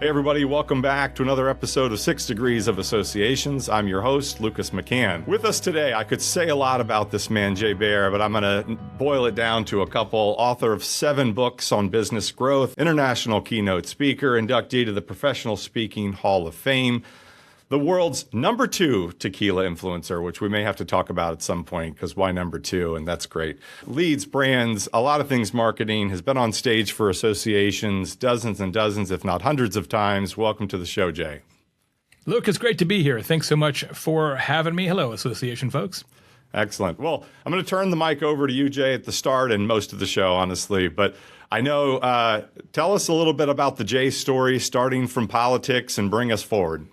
Hey everybody, welcome back to another episode of 6 Degrees of Associations. I'm your host, Lucas McCann. With us today, I could say a lot about this man, Jay Baer, but I'm going to boil it down to a couple. Author of 7 books on business growth, international keynote speaker, inductee to the Professional Speaking Hall of Fame, the world's number 2 tequila influencer, which we may have to talk about at some point, because why number 2? And that's great. Leads brands, a lot of things marketing, has been on stage for associations dozens and dozens, if not hundreds of times. Welcome to the show, Jay. Luke, it's great to be here. Thanks so much for having me. Hello, association folks. Excellent. Well, I'm going to turn the mic over to you, Jay, at the start and most of the show, honestly. But I know, tell us a little bit about the Jay story, starting from politics, and bring us forward.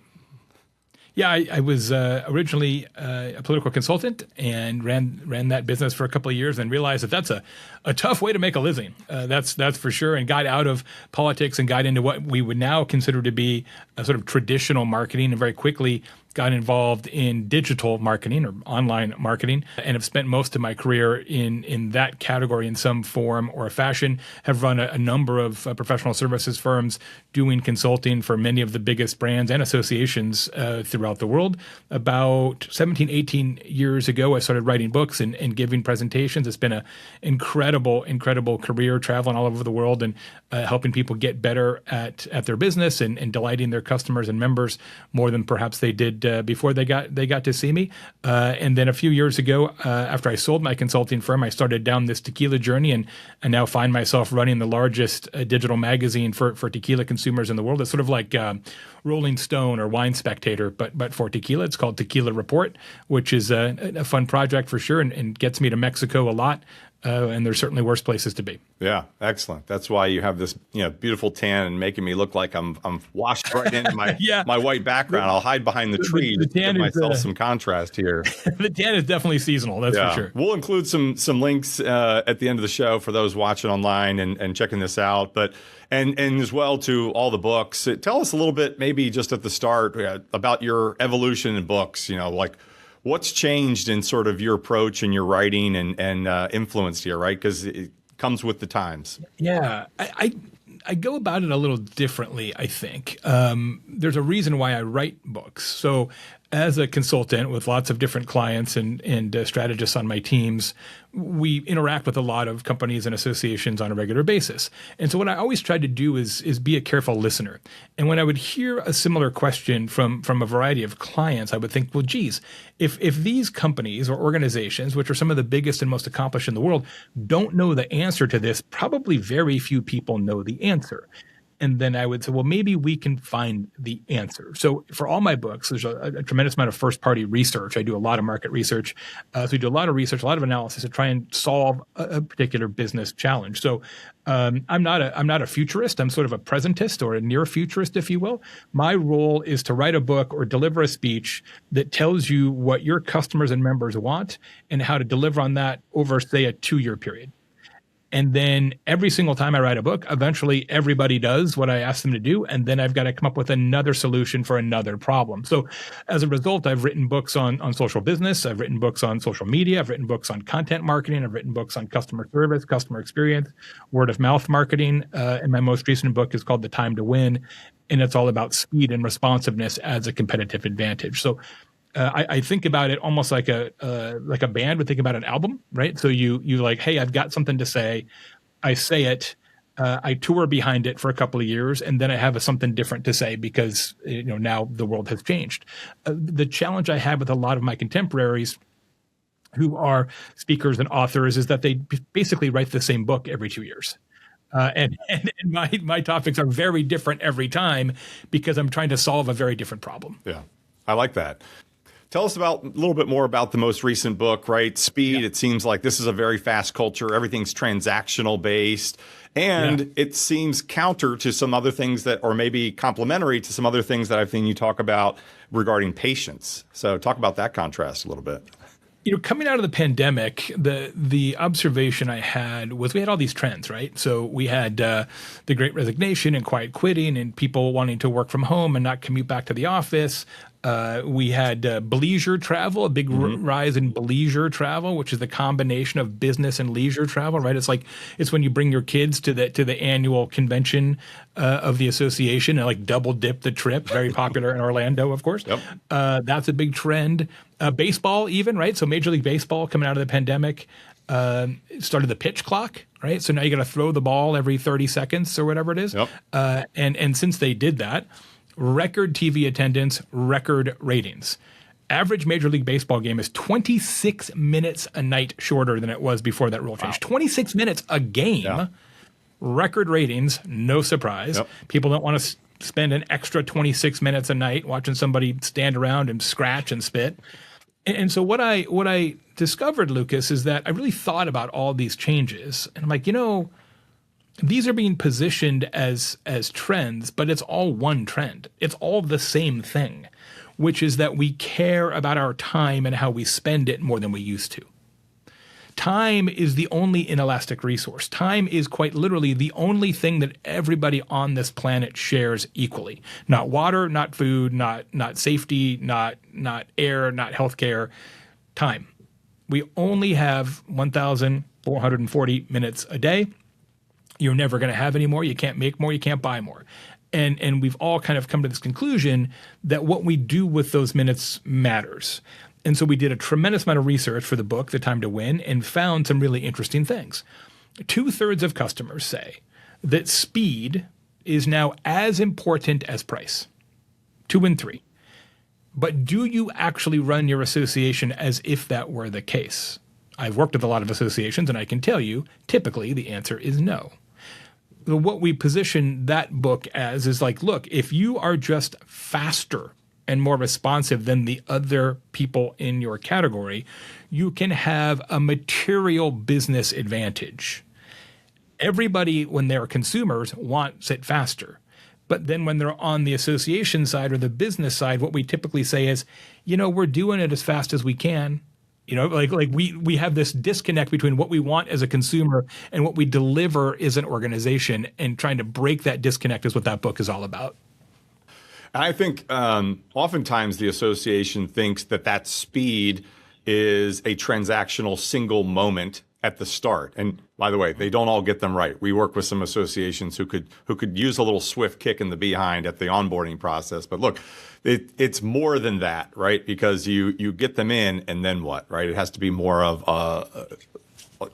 Yeah, I was originally a political consultant and ran that business for a couple of years and realized that that's a tough way to make a living. That's for sure. And got out of politics and got into what we would now consider to be a sort of traditional marketing, and very quickly got involved in digital marketing or online marketing, and have spent most of my career in that category in some form or fashion. Have run a number of professional services firms doing consulting for many of the biggest brands and associations throughout the world. About 17, 18 years ago, I started writing books and giving presentations. It's been an incredible career, traveling all over the world and helping people get better at their business and delighting their customers and members more than perhaps they did before they got to see me. And then a few years ago, after I sold my consulting firm, I started down this tequila journey, and I now find myself running the largest digital magazine for tequila consumers in the world. It's sort of like Rolling Stone or Wine Spectator, but for tequila. It's called Tequila Report, which is a fun project for sure, and gets me to Mexico a lot. And there's certainly worse places to be. Yeah, excellent. That's why you have this, beautiful tan and making me look like I'm washed right into my my white background. I'll hide behind the tree to give myself some contrast here. The tan is definitely seasonal, that's for sure. We'll include some links at the end of the show for those watching online and checking this out. But and as well to all the books. Tell us a little bit, maybe just at the start, about your evolution in books. Like, what's changed in sort of your approach and your writing and influenced here, right? Because it comes with the times. Yeah, I go about it a little differently, I think. There's a reason why I write books. So as a consultant with lots of different clients and strategists on my teams, we interact with a lot of companies and associations on a regular basis. And so what I always tried to do is be a careful listener. And when I would hear a similar question from a variety of clients, I would think, well, geez, if these companies or organizations, which are some of the biggest and most accomplished in the world, don't know the answer to this, probably very few people know the answer. And then I would say, well, maybe we can find the answer. So for all my books, there's a tremendous amount of first-party research. I do a lot of market research. So we do a lot of research, a lot of analysis to try and solve a particular business challenge. So I'm not a futurist. I'm sort of a presentist or a near futurist, if you will. My role is to write a book or deliver a speech that tells you what your customers and members want and how to deliver on that over, say, a 2-year period. And then every single time I write a book, eventually everybody does what I ask them to do. And then I've got to come up with another solution for another problem. So as a result, I've written books on social business. I've written books on social media. I've written books on content marketing. I've written books on customer service, customer experience, word of mouth marketing. And my most recent book is called The Time to Win. And it's all about speed and responsiveness as a competitive advantage. So I think about it almost like a band would think about an album, right? So you like, hey, I've got something to say. I say it. I tour behind it for a couple of years, and then I have something different to say because now the world has changed. The challenge I have with a lot of my contemporaries who are speakers and authors is that they basically write the same book every 2 years. And my topics are very different every time because I'm trying to solve a very different problem. Yeah, I like that. Tell us a little bit more about the most recent book, right? Speed. Yeah. It seems like this is a very fast culture. Everything's transactional based. And it seems counter to some other things that, or maybe complementary to some other things that I've seen you talk about regarding patience. So talk about that contrast a little bit. Coming out of the pandemic, the observation I had was we had all these trends, right? So we had the Great Resignation and quiet quitting and people wanting to work from home and not commute back to the office. We had bleisure travel, a big rise in bleisure travel, which is the combination of business and leisure travel, right? It's when you bring your kids to the annual convention of the association and like double dip the trip. Very popular in Orlando, of course. Yep. That's a big trend. Baseball, even, right? So Major League Baseball coming out of the pandemic started the pitch clock, right? So now you got to throw the ball every 30 seconds or whatever it is. Yep. And since they did that, record TV attendance, record ratings. Average Major League Baseball game is 26 minutes a night shorter than it was before that rule change. Wow. 26 minutes a game. Yeah. Record ratings, no surprise. Yep. People don't want to spend an extra 26 minutes a night watching somebody stand around and scratch and spit. And so what I discovered, Lucas, is that I really thought about all these changes. And I'm like, these are being positioned as trends, but it's all one trend. It's all the same thing, which is that we care about our time and how we spend it more than we used to. Time is the only inelastic resource. Time is quite literally the only thing that everybody on this planet shares equally. Not water, not food, not safety, not air, not healthcare. Time. We only have 1,440 minutes a day. You're never going to have any more. You can't make more. You can't buy more. And we've all kind of come to this conclusion that what we do with those minutes matters. And so we did a tremendous amount of research for the book, The Time to Win, and found some really interesting things. 2/3 of customers say that speed is now as important as price. 2 in 3. But do you actually run your association as if that were the case? I've worked with a lot of associations, and I can tell you, typically the answer is no. What we position that book as is like, look, if you are just faster and more responsive than the other people in your category, you can have a material business advantage. Everybody, when they're consumers, wants it faster. But then when they're on the association side or the business side, what we typically say is, we're doing it as fast as we can. We have this disconnect between what we want as a consumer and what we deliver as an organization, and trying to break that disconnect is what that book is all about. I think oftentimes the association thinks that speed is a transactional single moment at the start. And by the way, they don't all get them right. We work with some associations who could use a little swift kick in the behind at the onboarding process. But look, it's more than that, right? Because you get them in, and then what, right? It has to be more of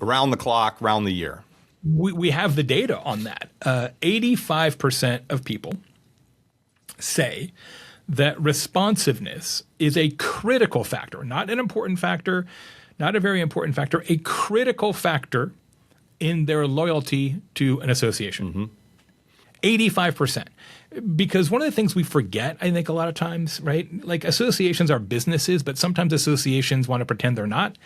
around the clock, round the year. We have the data on that. 85% of people say that responsiveness is a critical factor, not an important factor, not a very important factor, a critical factor in their loyalty to an association. 85%. Because one of the things we forget, I think, a lot of times, right? Like, associations are businesses, but sometimes associations want to pretend they're not,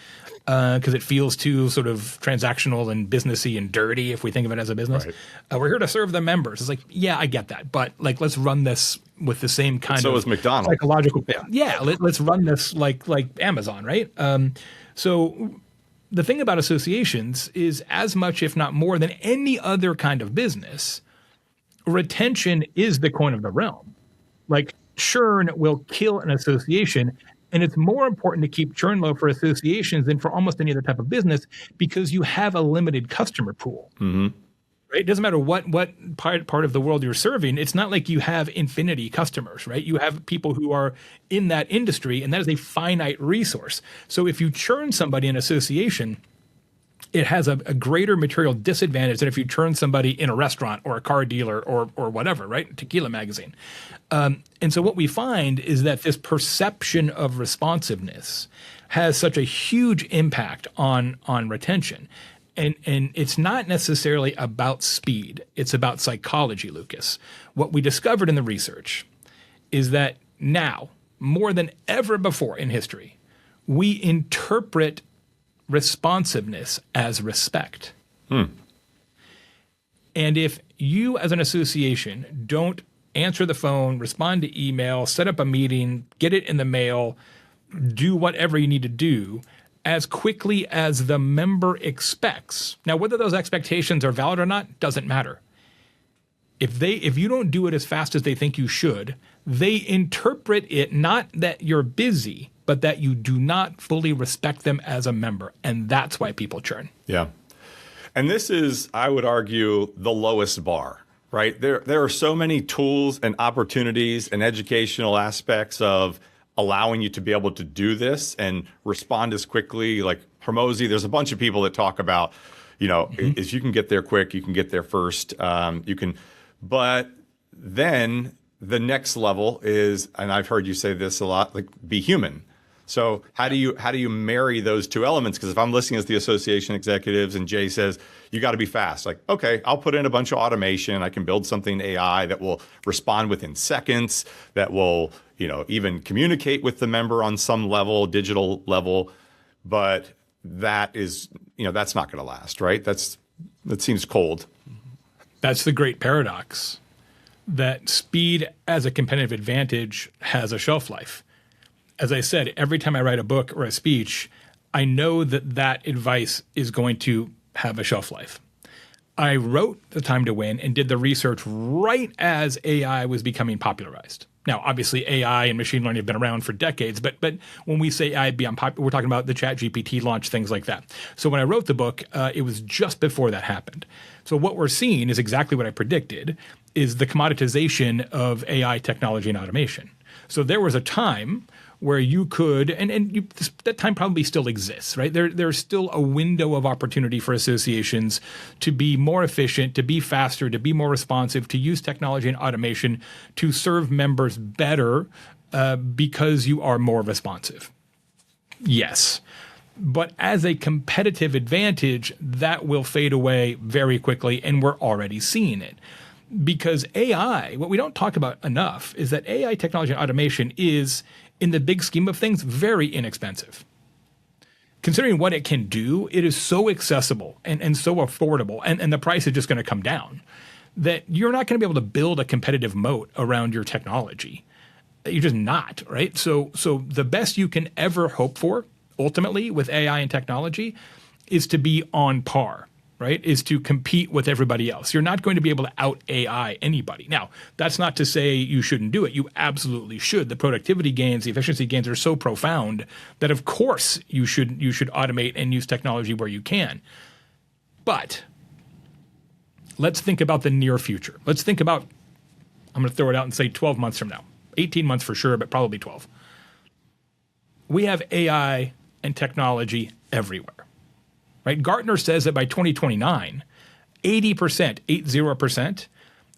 because it feels too sort of transactional and businessy and dirty if we think of it as a business. Right. We're here to serve the members. It's like, yeah, I get that, but like, let's run this with the same kind of is McDonald's. Psychological. Yeah, let's run this like Amazon, right? So the thing about associations is, as much, if not more, than any other kind of business, retention is the coin of the realm. Like, churn will kill an association, and it's more important to keep churn low for associations than for almost any other type of business, because you have a limited customer pool. Right? It doesn't matter what part of the world you're serving. It's not like you have infinity customers, right? You have people who are in that industry, and that is a finite resource. So if you churn somebody in association, it has a greater material disadvantage than if you churn somebody in a restaurant or a car dealer or whatever, right? Tequila magazine. And so what we find is that this perception of responsiveness has such a huge impact on retention. And it's not necessarily about speed. It's about psychology, Lucas. What we discovered in the research is that now, more than ever before in history, we interpret responsiveness as respect. And if you as an association don't answer the phone, respond to email, set up a meeting, get it in the mail, do whatever you need to do as quickly as the member expects. Now, whether those expectations are valid or not doesn't matter. If you don't do it as fast as they think you should, they interpret it not that you're busy, but that you do not fully respect them as a member. And that's why people churn. Yeah. And this is, I would argue, the lowest bar, right? There are so many tools and opportunities and educational aspects of allowing you to be able to do this and respond as quickly. Like Hormozi, there's a bunch of people that talk about, is you can get there quick, you can get there first, but then the next level is, and I've heard you say this a lot, like be human. So how do you marry those two elements? Because if I'm listening as the association executives and Jay says, you got to be fast, like, okay, I'll put in a bunch of automation. I can build something AI that will respond within seconds, that will, even communicate with the member on some level, digital level. But that is, that's not going to last, right? That seems cold. That's the great paradox, that speed as a competitive advantage has a shelf life. As I said, every time I write a book or a speech, I know that advice is going to have a shelf life. I wrote The Time to Win and did the research right as AI was becoming popularized. Now, obviously, AI and machine learning have been around for decades, but when we say AI beyond popular, we're talking about the ChatGPT launch, things like that. So when I wrote the book, it was just before that happened. So what we're seeing is exactly what I predicted, is the commoditization of AI technology and automation. So there was a time where you could, that time probably still exists, right? There's still a window of opportunity for associations to be more efficient, to be faster, to be more responsive, to use technology and automation to serve members better because you are more responsive. Yes. But as a competitive advantage, that will fade away very quickly, and we're already seeing it. Because AI, what we don't talk about enough is that AI technology and automation is, in the big scheme of things, very inexpensive. Considering what it can do, it is so accessible and so affordable, and the price is just going to come down, that you're not going to be able to build a competitive moat around your technology. You're just not, right? So the best you can ever hope for, ultimately, with AI and technology is to be on par. Right, is to compete with everybody else. You're not going to be able to out AI anybody. Now, that's not to say you shouldn't do it. You absolutely should. The productivity gains, the efficiency gains are so profound that, of course, you should automate and use technology where you can. But let's think about the near future. Let's think about, I'm going to throw it out and say 12 months from now. 18 months for sure, but probably 12. We have AI and technology everywhere. Right? Gartner says that by 2029, 80%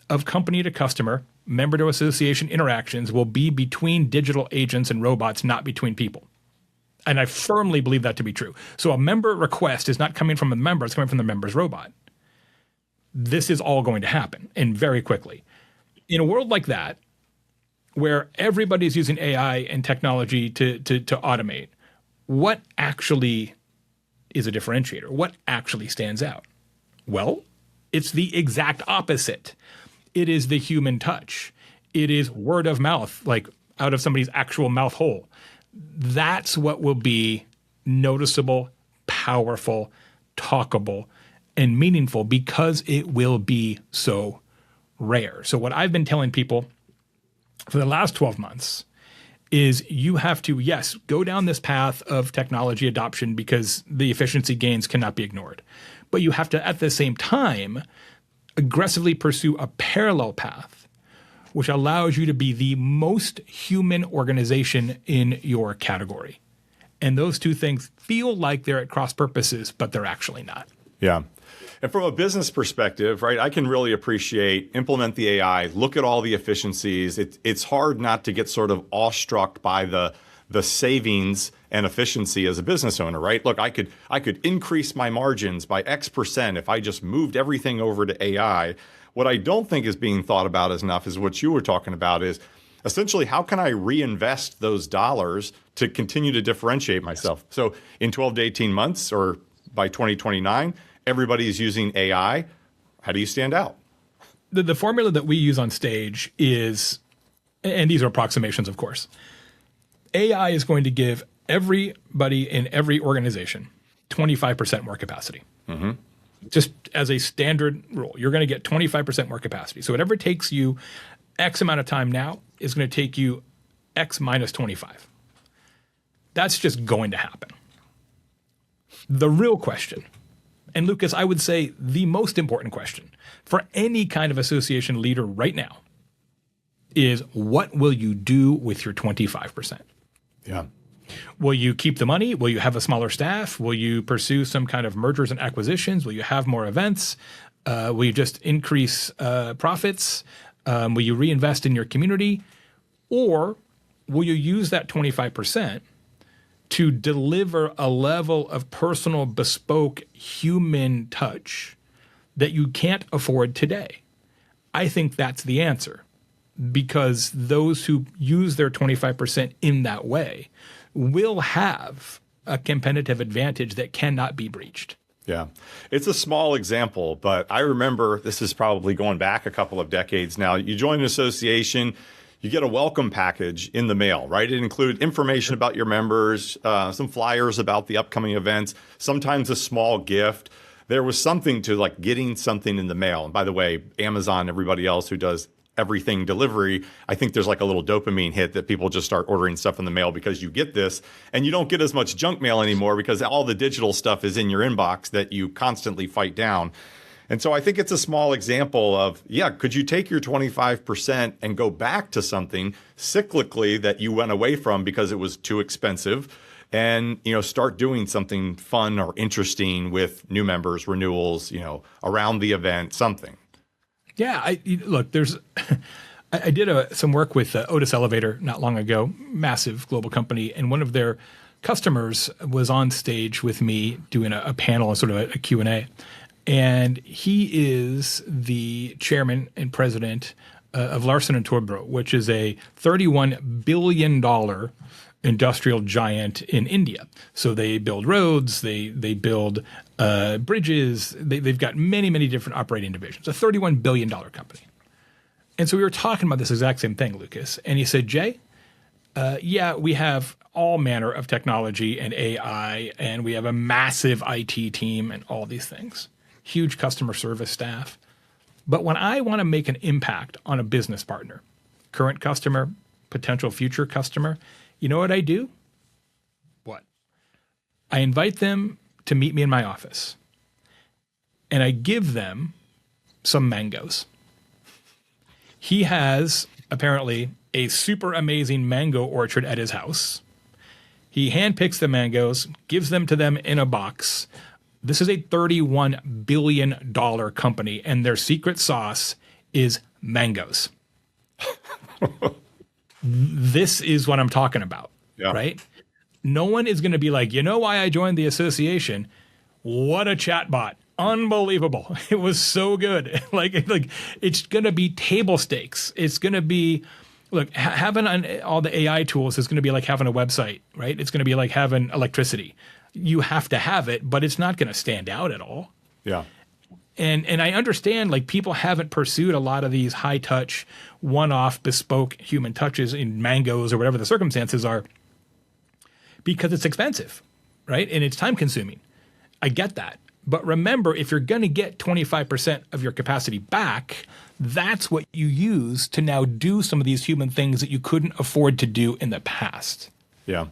of company to customer, member to association interactions will be between digital agents and robots, not between people. And I firmly believe that to be true. So a member request is not coming from a member, it's coming from the member's robot. This is all going to happen, and very quickly. In a world like that, where everybody's using AI and technology to automate, what actually is a differentiator? What actually stands out? Well, it's the exact opposite. It is the human touch. It is word of mouth, like out of somebody's actual mouth hole. That's what will be noticeable, powerful, talkable, and meaningful because it will be so rare. So what I've been telling people for the last 12 months is you have to, yes, go down this path of technology adoption because the efficiency gains cannot be ignored. But you have to, at the same time, aggressively pursue a parallel path, which allows you to be the most human organization in your category. And those two things feel like they're at cross purposes, but they're actually not. Yeah. And from a business perspective, right, I can really appreciate, implement the AI, look at all the efficiencies. It's hard not to get sort of awestruck by the savings and efficiency as a business owner, right? Look, I could increase my margins by X% if I just moved everything over to AI. What I don't think is being thought about as enough is what you were talking about is essentially how can I reinvest those dollars to continue to differentiate myself? So in 12 to 18 months or by 2029, everybody is using AI. How do you stand out? The formula that we use on stage is, and these are approximations, of course, AI is going to give everybody in every organization 25% more capacity. Mm-hmm. just as a standard rule. You're going to get 25% more capacity. So whatever takes you X amount of time now is going to take you X minus 25. That's just going to happen. The real question, and Lucas, I would say the most important question for any kind of association leader right now is, what will you do with your 25%? Yeah. Will you keep the money? Will you have a smaller staff? Will you pursue some kind of mergers and acquisitions? Will you have more events? Will you just increase profits? Will you reinvest in your community? Or will you use that 25% to deliver a level of personal, bespoke, human touch that you can't afford today? I think that's the answer, because those who use their 25% in that way will have a competitive advantage that cannot be breached. Yeah. It's a small example, but I remember, this is probably going back a couple of decades now. You join an association, you get a welcome package in the mail, right? It included information about your members, some flyers about the upcoming events, sometimes a small gift. There was something to like getting something in the mail. And by the way, Amazon, everybody else who does everything delivery, I think there's like a little dopamine hit that people just start ordering stuff in the mail because you get this, and you don't get as much junk mail anymore because all the digital stuff is in your inbox that you constantly fight down. And so I think it's a small example of, yeah, could you take your 25% and go back to something cyclically that you went away from because it was too expensive, and, you know, start doing something fun or interesting with new members, renewals, you know, around the event, something. Yeah, look, there's I did some work with Otis Elevator not long ago, massive global company, and one of their customers was on stage with me doing a panel, sort of a Q&A, and he is the chairman and president of Larsen & Toubro, which is a $31 billion industrial giant in India. So they build roads, they build bridges, they've got many, many different operating divisions, a $31 billion company. And so we were talking about this exact same thing, Lucas, and he said, Jay, yeah, we have all manner of technology and AI, and we have a massive IT team and all these things, huge customer service staff. But when I want to make an impact on a business partner, current customer, potential future customer, you know what I do? What? I invite them to meet me in my office, and I give them some mangoes. He has apparently a super amazing mango orchard at his house. He handpicks the mangoes, gives them to them in a box. This is a $31 billion company, and their secret sauce is mangoes. This is what I'm talking about, right? No one is going to be like, you know why I joined the association? What a chatbot. Unbelievable. It was so good. like it's going to be table stakes. It's going to be, look, having all the AI tools is going to be like having a website, right? It's going to be like having electricity. You have to have it, but it's not going to stand out at all. Yeah. And I understand, like, people haven't pursued a lot of these high touch, one-off, bespoke human touches in mangoes or whatever the circumstances are, because it's expensive, right? And it's time consuming. I get that. But remember, if you're going to get 25% of your capacity back, that's what you use to now do some of these human things that you couldn't afford to do in the past. Yeah.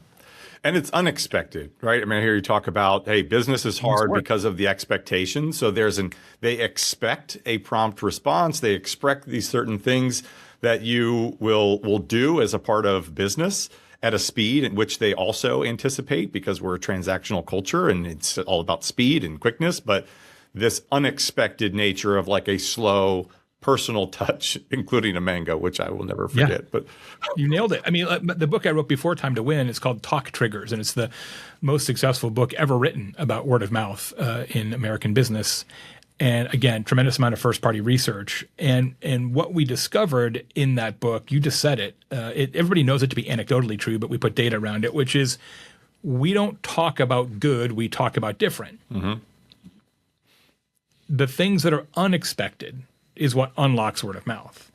And it's unexpected, right? I mean, I hear you talk about, hey, business is hard because of the expectations. So they expect a prompt response. They expect these certain things that you will do as a part of business at a speed in which they also anticipate, because we're a transactional culture and it's all about speed and quickness. But this unexpected nature of like a slow personal touch, including a mango, which I will never forget. Yeah. But you nailed it. I mean, the book I wrote before Time to Win is called Talk Triggers, and it's the most successful book ever written about word of mouth in American business. And again, tremendous amount of first-party research. And what we discovered in that book, you just said it, everybody knows it to be anecdotally true, but we put data around it, which is we don't talk about good, we talk about different. Mm-hmm. The things that are unexpected is what unlocks word of mouth.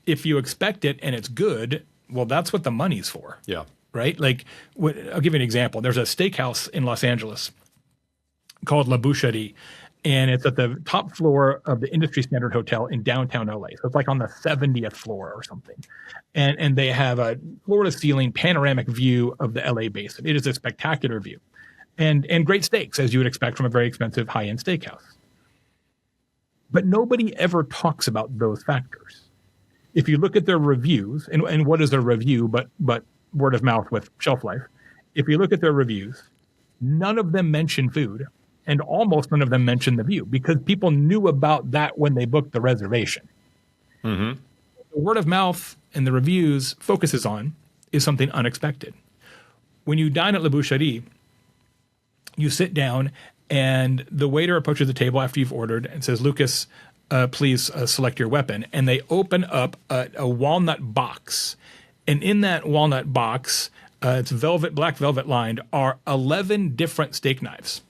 If you expect it and it's good, well, that's what the money's for. Yeah. Right? Like, I'll give you an example. There's a steakhouse in Los Angeles called La Boucherie, And it's at the top floor of the industry standard hotel in downtown LA. So it's like on the 70th floor or something. And they have a floor to ceiling panoramic view of the LA basin. It is a spectacular view and great steaks, as you would expect from a very expensive high-end steakhouse. But nobody ever talks about those factors. If you look at their reviews, and what is a review but word of mouth with shelf life? If you look at their reviews, none of them mention food, and almost none of them mention the view, because people knew about that when they booked the reservation. Mm-hmm. The word of mouth and the reviews focuses on is something unexpected. When you dine at La Boucherie, you sit down and the waiter approaches the table after you've ordered and says, Lucas, please select your weapon. And they open up a walnut box. And in that walnut box, it's black velvet lined, are 11 different steak knives.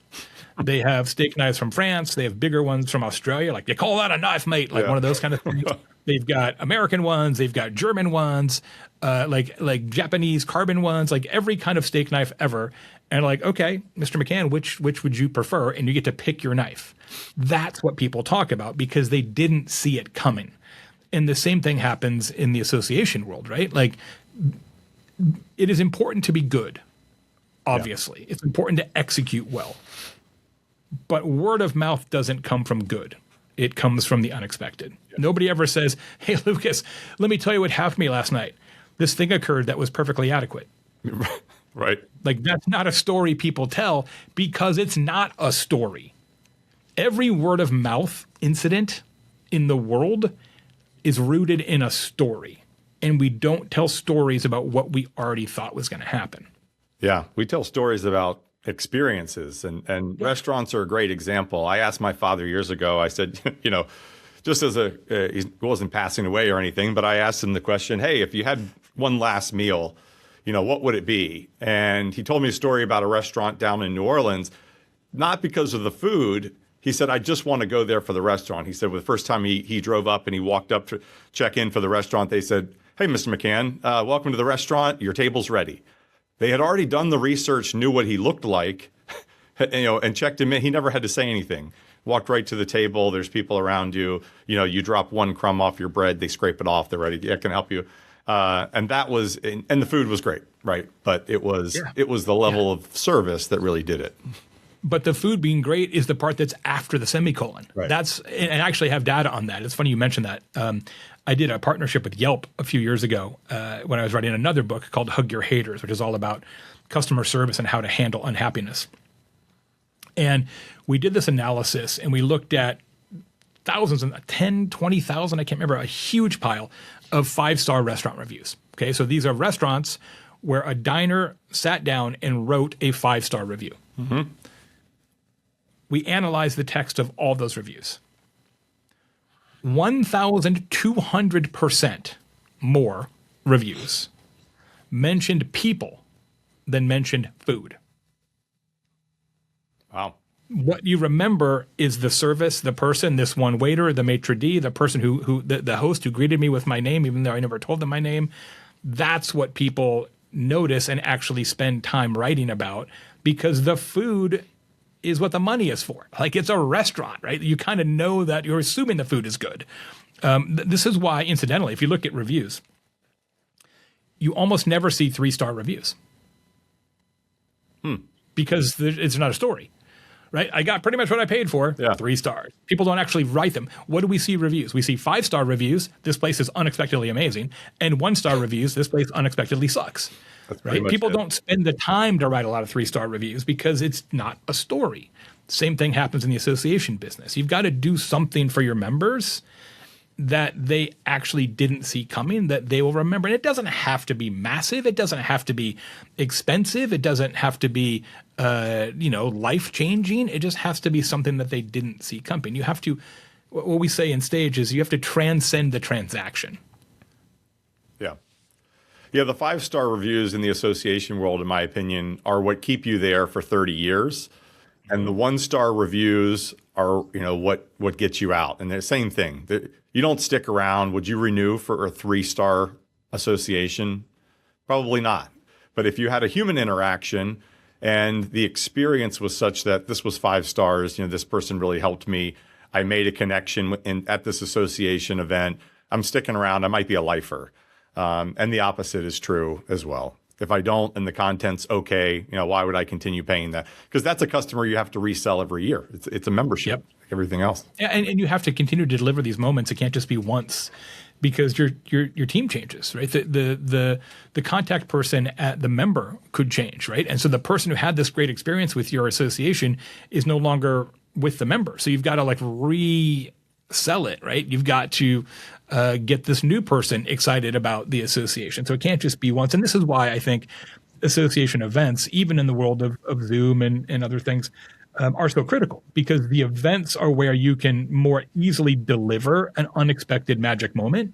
They have steak knives from France. They have bigger ones from Australia. Like, you call that a knife, mate? Like one of those kind of things. They've got American ones. They've got German ones, like Japanese carbon ones, like every kind of steak knife ever. And like, okay, Mr. McCann, which would you prefer? And you get to pick your knife. That's what people talk about because they didn't see it coming. And the same thing happens in the association world, right? Like, it is important to be good, obviously. It's important to execute well. But word of mouth doesn't come from good. It comes from the unexpected. Yeah. Nobody ever says, hey, Lucas, let me tell you what happened to me last night. This thing occurred that was perfectly adequate. Right. Like, that's not a story people tell because it's not a story. Every word of mouth incident in the world is rooted in a story. And we don't tell stories about what we already thought was going to happen. Yeah. We tell stories about experiences and restaurants are a great example. I asked my father years ago, I said, just as he wasn't passing away or anything, but I asked him the question, hey, if you had one last meal, what would it be? And he told me a story about a restaurant down in New Orleans, not because of the food. He said, I just want to go there for the restaurant. He said, well, the first time he drove up and he walked up to check in for the restaurant, they said, hey, Mr. McCann, welcome to the restaurant. Your table's ready. They had already done the research, knew what he looked like, and checked him in. He never had to say anything. Walked right to the table. There's people around you. You drop one crumb off your bread, they scrape it off. They're ready. I can help you. And that was, and the food was great, right? But it was the level of service that really did it. But the food being great is the part that's after the semicolon. Right. And I actually have data on that. It's funny you mentioned that. I did a partnership with Yelp a few years ago when I was writing another book called Hug Your Haters, which is all about customer service and how to handle unhappiness. And we did this analysis and we looked at thousands, 10, 20,000, I can't remember, a huge pile of 5-star restaurant reviews. Okay, so these are restaurants where a diner sat down and wrote a 5-star review. Mm-hmm. We analyzed the text of all those reviews. 1,200% more reviews mentioned people than mentioned food. Wow. What you remember is the service, the person, this one waiter, the maitre d', the person the host who greeted me with my name, even though I never told them my name. That's what people notice and actually spend time writing about because the food is what the money is for. Like, it's a restaurant, right? You kind of know that you're assuming the food is good. This is why, incidentally, if you look at reviews, you almost never see 3-star reviews. Because it's not a story, right? I got pretty much what I paid for, 3 stars. People don't actually write them. What do we see reviews? We see 5-star reviews, this place is unexpectedly amazing, and 1-star reviews, this place unexpectedly sucks. Right? People don't spend the time to write a lot of 3-star reviews because it's not a story. Same thing happens in the association business. You've got to do something for your members that they actually didn't see coming, that they will remember. And it doesn't have to be massive. It doesn't have to be expensive. It doesn't have to be, life-changing. It just has to be something that they didn't see coming. You have to, what we say in stage is you have to transcend the transaction. Yeah, the 5-star reviews in the association world, in my opinion, are what keep you there for 30 years. And the 1-star reviews are, what gets you out. And the same thing. You don't stick around. Would you renew for a 3-star association? Probably not. But if you had a human interaction And the experience was such that this was 5 stars. This person really helped me. I made a connection at this association event. I'm sticking around. I might be a lifer. And the opposite is true as well. If I don't and the content's okay, why would I continue paying that? Because that's a customer you have to resell every year. It's a membership, like everything else. And you have to continue to deliver these moments. It can't just be once, because your team changes, right? The contact person at the member could change, right? And so the person who had this great experience with your association is no longer with the member. So you've got to resell it, right? You've got to get this new person excited about the association. So it can't just be once. And this is why I think association events, even in the world of Zoom and other things, are so critical, because the events are where you can more easily deliver an unexpected magic moment.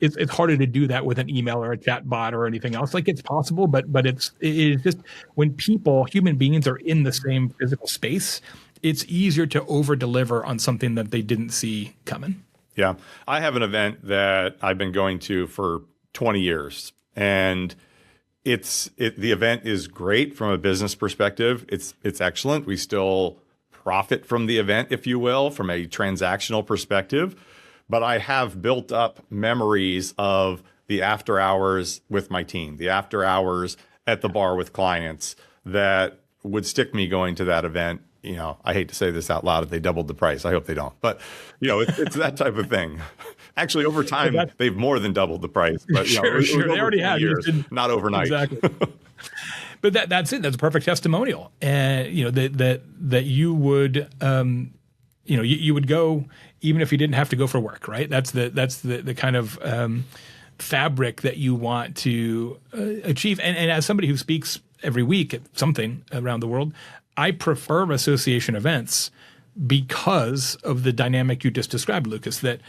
It's harder to do that with an email or a chat bot or anything else. It's possible, but it is just when human beings are in the same physical space, it's easier to over deliver on something that they didn't see coming. Yeah. I have an event that I've been going to for 20 years, and the event is great from a business perspective. It's excellent. We still profit from the event, if you will, from a transactional perspective. But I have built up memories of the after hours with my team, the after hours at the bar with clients that would stick me going to that event. I hate to say this out loud if they doubled the price. I hope they don't. But, it's that type of thing. Actually, over time, they've more than doubled the price. But, sure. They already have. Years, not overnight. Exactly. But that's it. That's a perfect testimonial. And, that you would, you would go even if you didn't have to go for work, right? That's the kind of fabric that you want to achieve. And as somebody who speaks every week at something around the world, I prefer association events because of the dynamic you just described, Lucas, that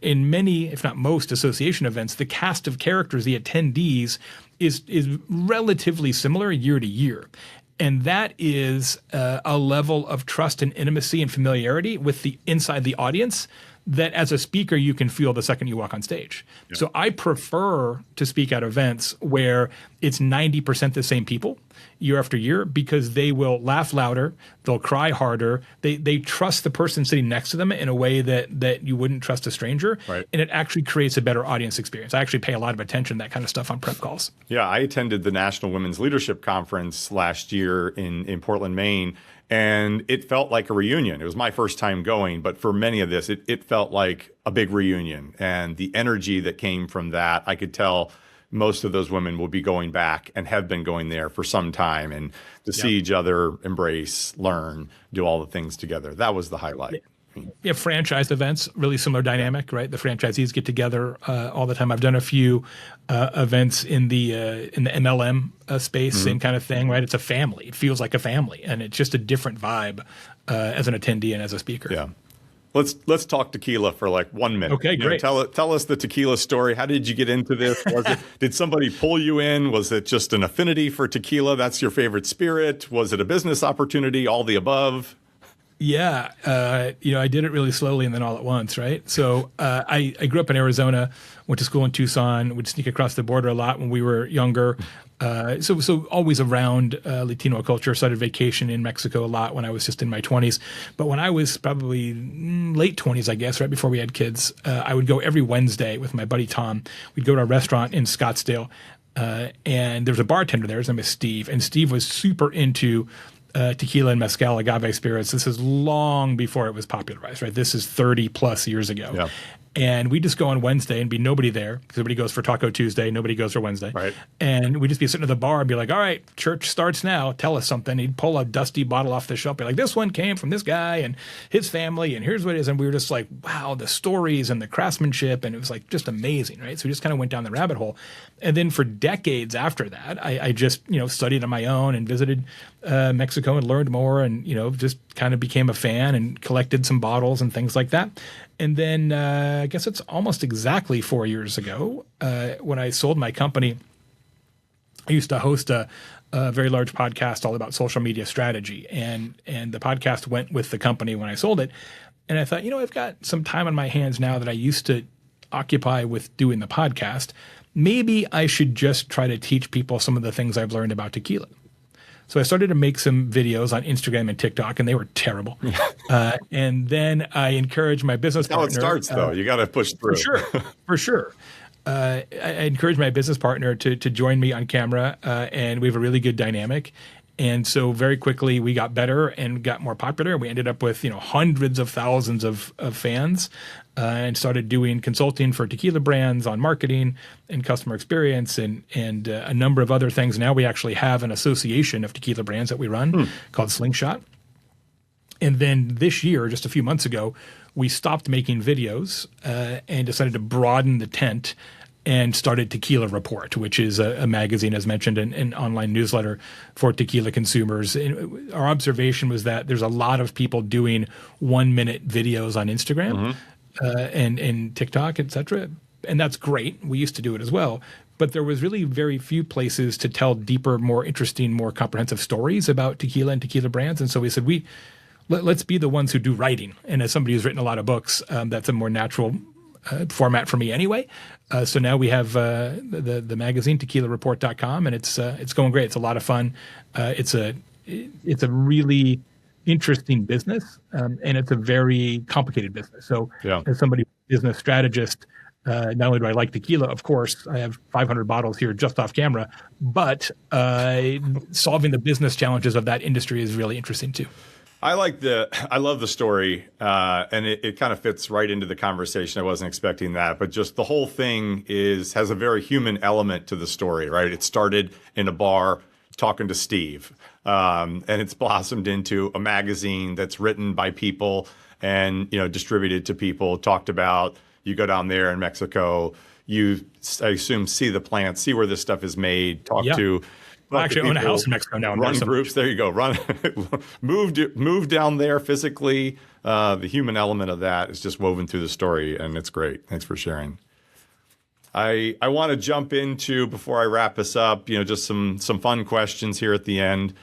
in many, if not most, association events, the cast of characters, the attendees, is relatively similar year to year. And that is a level of trust and intimacy and familiarity with inside the audience that as a speaker you can feel the second you walk on stage. Yeah. So I prefer to speak at events where it's 90% the same people year after year, because they will laugh louder, they'll cry harder, they trust the person sitting next to them in a way that you wouldn't trust a stranger, right. And it actually creates a better audience experience. I actually pay a lot of attention to that kind of stuff on prep calls. Yeah, I attended the National Women's Leadership Conference last year in Portland, Maine, and it felt like a reunion. It was my first time going, but for many of this, it felt like a big reunion. And the energy that came from that, I could tell most of those women will be going back and have been going there for some time, and to see each other embrace, learn, do all the things together. That was the highlight. Yeah, franchise events, really similar dynamic, right? The franchisees get together all the time. I've done a few events in the MLM space, same kind of thing, right? It's a family. It feels like a family, and it's just a different vibe as an attendee and as a speaker. Yeah. Let's talk tequila for 1 minute. Okay, great. Tell us the tequila story. How did you get into this? Did somebody pull you in? Was it just an affinity for tequila? That's your favorite spirit? Was it a business opportunity? All the above? Yeah, I did it really slowly and then all at once, right? So I grew up in Arizona, went to school in Tucson, would sneak across the border a lot when we were younger. So always around Latino culture. Started vacation in Mexico a lot when I was just in my 20s. But when I was probably late 20s, I guess, right before we had kids, I would go every Wednesday with my buddy Tom. We'd go to a restaurant in Scottsdale, and there was a bartender there. His name is Steve. And Steve was super into tequila and mezcal, agave spirits. This is long before it was popularized, right? This is 30 plus years ago. Yeah. And we just go on Wednesday and be nobody there because everybody goes for Taco Tuesday. Nobody goes for Wednesday. Right. And we'd just be sitting at the bar and be like, all right, church starts now. Tell us something. He'd pull a dusty bottle off the shelf. Be like, this one came from this guy and his family. And here's what it is. And we were just like, wow, the stories and the craftsmanship. And it was just amazing. Right. So we just kind of went down the rabbit hole. And then for decades after that, I just, studied on my own and visited Mexico and learned more and, just kind of became a fan and collected some bottles and things like that. And then I guess it's almost exactly 4 years ago when I sold my company. I used to host a very large podcast all about social media strategy. And the podcast went with the company when I sold it. And I thought, I've got some time on my hands now that I used to occupy with doing the podcast. Maybe I should just try to teach people some of the things I've learned about tequila. So I started to make some videos on Instagram and TikTok, and they were terrible. And then I encouraged my business partner. That's how it starts, though. You got to push through. For sure. I encouraged my business partner to join me on camera, and we have a really good dynamic. And so very quickly we got better and got more popular. We ended up with hundreds of thousands of fans, and started doing consulting for tequila brands on marketing and customer experience and a number of other things. Now we actually have an association of tequila brands that we run called Slingshot. And then this year, just a few months ago, we stopped making videos and decided to broaden the tent and started Tequila Report, which is a magazine, as mentioned, an online newsletter for tequila consumers. And our observation was that there's a lot of people doing 1-minute videos on Instagram and TikTok, et cetera. And that's great. We used to do it as well. But there was really very few places to tell deeper, more interesting, more comprehensive stories about tequila and tequila brands. And so we said, let's be the ones who do writing. And as somebody who's written a lot of books, that's a more natural format for me anyway. So now we have the magazine, tequilareport.com, and it's going great. It's a lot of fun. It's a really interesting business, and it's a very complicated business. So as somebody, business strategist, not only do I like tequila, of course, I have 500 bottles here just off camera, but solving the business challenges of that industry is really interesting too. I love the story, and it kind of fits right into the conversation. I wasn't expecting that, but just the whole thing has a very human element to the story, right? It started in a bar talking to Steve, and it's blossomed into a magazine that's written by people and distributed to people. Talked about, you go down there in Mexico, I assume see the plants, see where this stuff is made, talk to. I actually own a house in Mexico now. Run groups. There you go. Move down there physically. The human element of that is just woven through the story, and it's great. Thanks for sharing. I want to jump into, before I wrap us up, just some fun questions here at the end.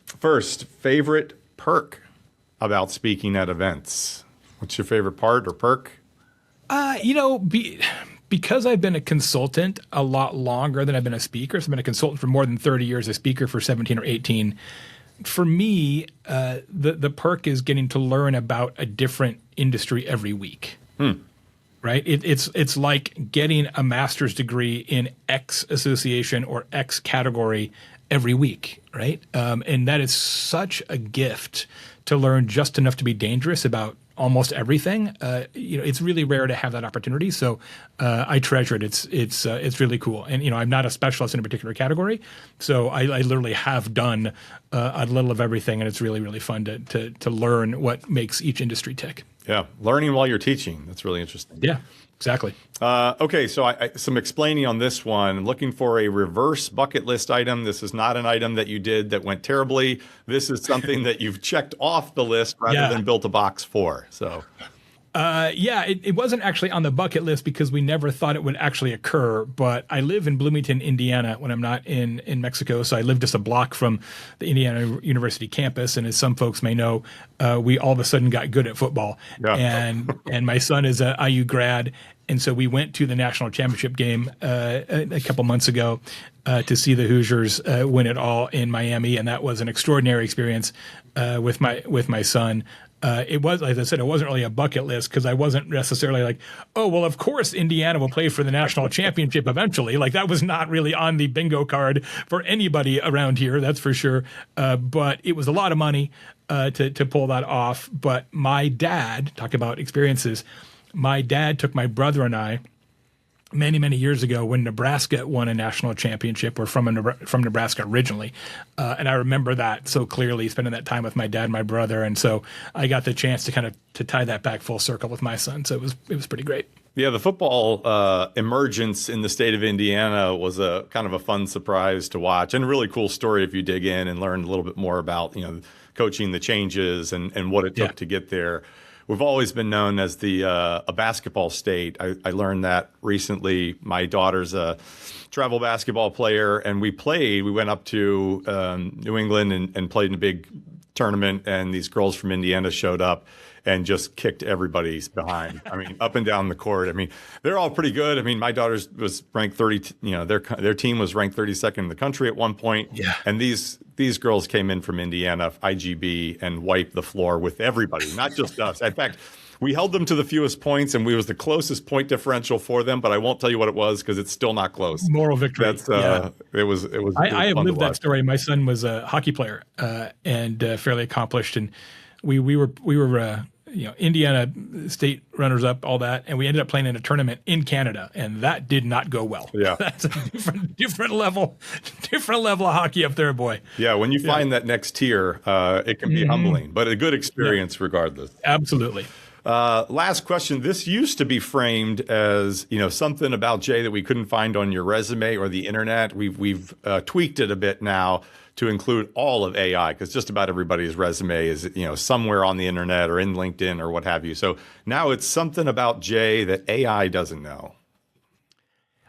First, favorite perk about speaking at events? What's your favorite part or perk? Because I've been a consultant a lot longer than I've been a speaker, so I've been a consultant for more than 30 years, a speaker for 17 or 18. For me, the perk is getting to learn about a different industry every week. Right? It's like getting a master's degree in X association or X category every week, right? And that is such a gift to learn just enough to be dangerous about almost everything. It's really rare to have that opportunity. So I treasure it. It's really cool. And, I'm not a specialist in a particular category. So I literally have done a little of everything. And it's really, really fun to learn what makes each industry tick. Yeah. Learning while you're teaching. That's really interesting. Yeah, exactly. Okay. So some explaining on this one. Looking for a reverse bucket list item. This is not an item that you did that went terribly. This is something that you've checked off the list rather than built a box for. So. It wasn't actually on the bucket list because we never thought it would actually occur. But I live in Bloomington, Indiana, when I'm not in Mexico. So I live just a block from the Indiana University campus. And as some folks may know, we all of a sudden got good at football. Yeah. And my son is a IU grad. And so we went to the national championship game a couple months ago to see the Hoosiers win it all in Miami. And that was an extraordinary experience with my son. It was, as I said, it wasn't really a bucket list because I wasn't necessarily like, oh, well, of course, Indiana will play for the national championship eventually. Like that was not really on the bingo card for anybody around here, that's for sure. But it was a lot of money to pull that off. But my dad, talk about experiences, my dad took my brother and I many, many years ago when Nebraska won a national championship. We're from Nebraska originally. And I remember that so clearly, spending that time with my dad and my brother. And so I got the chance to tie that back full circle with my son. So it was pretty great. Yeah, the football emergence in the state of Indiana was a kind of a fun surprise to watch, and a really cool story if you dig in and learn a little bit more about coaching, the changes and what it took to get there. We've always been known as a basketball state. I learned that recently. My daughter's a travel basketball player, and we went up to New England and played in a big tournament, and these girls from Indiana showed up. and just kicked everybody's behind. I mean, up and down the court. I mean, they're all pretty good. I mean, my daughter's was ranked 30. Their team was ranked 32nd in the country at one point. Yeah. And these girls came in from Indiana, IGB, and wiped the floor with everybody, not just us. In fact, we held them to the fewest points, and we was the closest point differential for them. But I won't tell you what it was because it's still not close. Moral victory. That's it was. I have lived that story. My son was a hockey player and fairly accomplished, and we were Indiana state runners up, all that, and we ended up playing in a tournament in Canada, and that did not go well. Yeah, that's a different level of hockey up there, boy. Yeah, when you find that next tier, it can be humbling, but a good experience regardless. Absolutely. Last question. This used to be framed as, something about Jay that we couldn't find on your resume or the internet. We've tweaked it a bit now to include all of AI, because just about everybody's resume is, somewhere on the internet or in LinkedIn or what have you. So now it's something about Jay that AI doesn't know.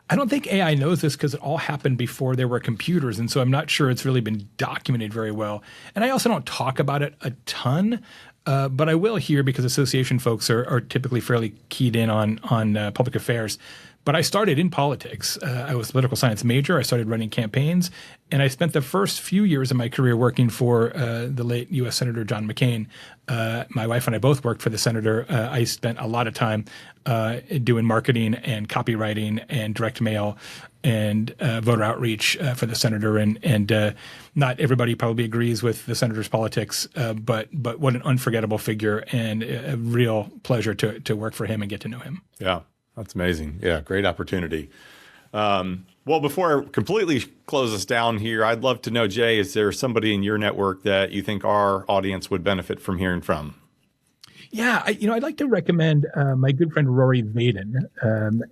I don't think AI knows this because it all happened before there were computers. And so I'm not sure it's really been documented very well. And I also don't talk about it a ton. But I will here because association folks are typically fairly keyed in on public affairs. But I started in politics. I was a political science major. I started running campaigns. And I spent the first few years of my career working for the late U.S. Senator John McCain. My wife and I both worked for the senator. I spent a lot of time doing marketing and copywriting and direct mail and voter outreach for the senator. And not everybody probably agrees with the senator's politics, but what an unforgettable figure and a real pleasure to work for him and get to know him. Yeah, that's amazing. Yeah, great opportunity. Well, before I completely close us down here, I'd love to know, Jay, is there somebody in your network that you think our audience would benefit from hearing from? Yeah, I'd like to recommend my good friend Rory Vaden,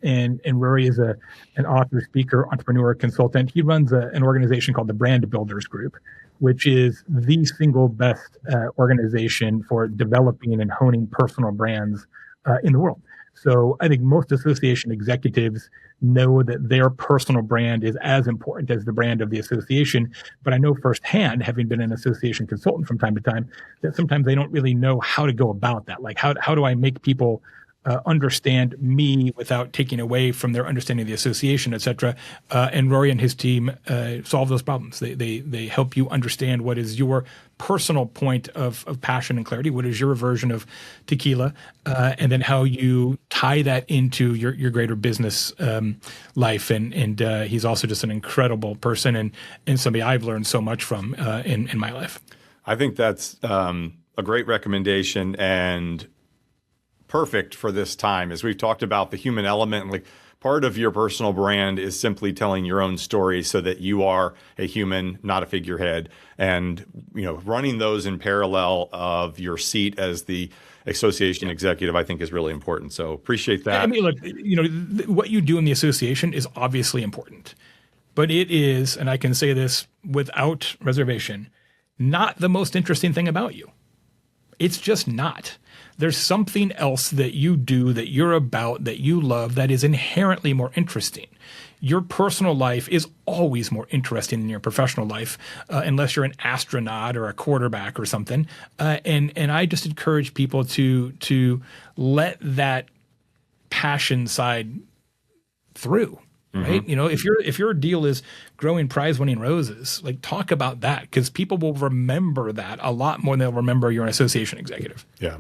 and Rory is an author, speaker, entrepreneur, consultant. He runs an organization called the Brand Builders Group, which is the single best organization for developing and honing personal brands in the world. So I think most association executives know that their personal brand is as important as the brand of the association. But I know firsthand, having been an association consultant from time to time, that sometimes they don't really know how to go about that. Like, how do I make people understand me without taking away from their understanding of the association, et cetera. And Rory and his team solve those problems. They help you understand what is your personal point of passion and clarity, what is your version of tequila, and then how you tie that into your greater business life. And he's also just an incredible person and somebody I've learned so much from in my life. I think that's a great recommendation and perfect for this time. As we've talked about the human element, like part of your personal brand is simply telling your own story so that you are a human, not a figurehead. And, running those in parallel of your seat as the association executive, I think is really important. So appreciate that. I mean, look, what you do in the association is obviously important, but it is, and I can say this without reservation, not the most interesting thing about you. It's just not. There's something else that you do, that you're about, that you love, that is inherently more interesting. Your personal life is always more interesting than your professional life, unless you're an astronaut or a quarterback or something. And I just encourage people to let that passion side through. Right. Mm-hmm. If your deal is growing prize-winning roses, like talk about that, because people will remember that a lot more than they'll remember you're an association executive. Yeah.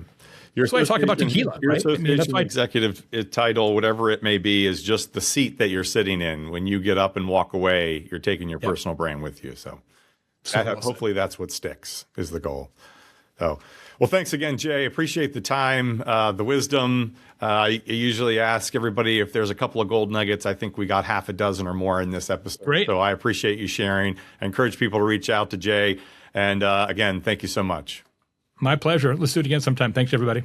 That's why I talk about tequila. Your right? association executive title, whatever it may be, is just the seat that you're sitting in. When you get up and walk away, you're taking your personal brand with you. So hopefully that's what sticks, is the goal. So, well, thanks again, Jay. Appreciate the time, the wisdom. I usually ask everybody if there's a couple of gold nuggets. I think we got half a dozen or more in this episode. Great. So I appreciate you sharing. I encourage people to reach out to Jay. And again, thank you so much. My pleasure. Let's do it again sometime. Thanks, everybody.